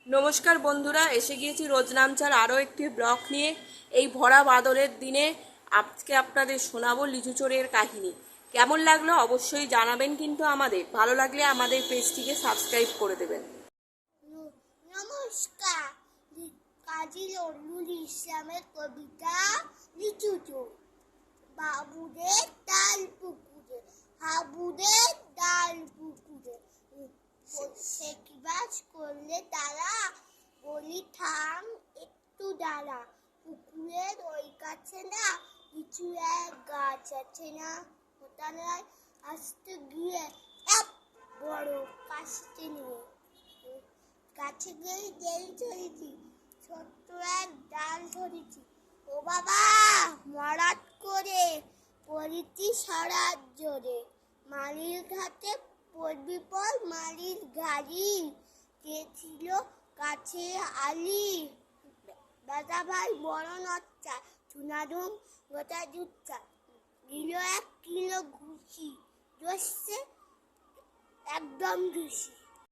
নমস্কার বন্ধুরা, এসে গিয়েছি রোজনামচার আরও একটি ব্লগ নিয়ে। এই ভরা বাদলের দিনে আজকে আপনাদের শোনাবো লিচু চোরের কাহিনী। কেমন লাগলো অবশ্যই জানাবেন, কিন্তু আমাদের ভালো লাগলে আমাদের পেজটিকে সাবস্ক্রাইব করে দেবেন। নমস্কার। কাজী নজরুল ইসলামের কবিতা লিচু চোর। বাবুদের ডাল পুকুরে, হাবুদের ডাল পুকুরে, সেকিবাজ করলে তারা, বলি থাম একটু দাঁড়া। পুকুরের ওই কাছে না লিচু এক গাছ আছে না, ওটা নয় আসতে গিয়ে এক বড় কাশতে নিয়ে গাছে গিয়ে দেরি ধরেছি, ছোট্ট এক ডাল ধরেছি। ও বাবা, মরাত করে পড়েছি সারা জোরে। মালির ঘাটে পড়বি পর মালির গাড়ি, কে ছিল কাছে আলি। দাদা ভাই বড় নচ্চা, চুনাডুম গোটা জুচ্চা, দিল 1 কিলো ঘুষি, জোসে একদম ঘুষি।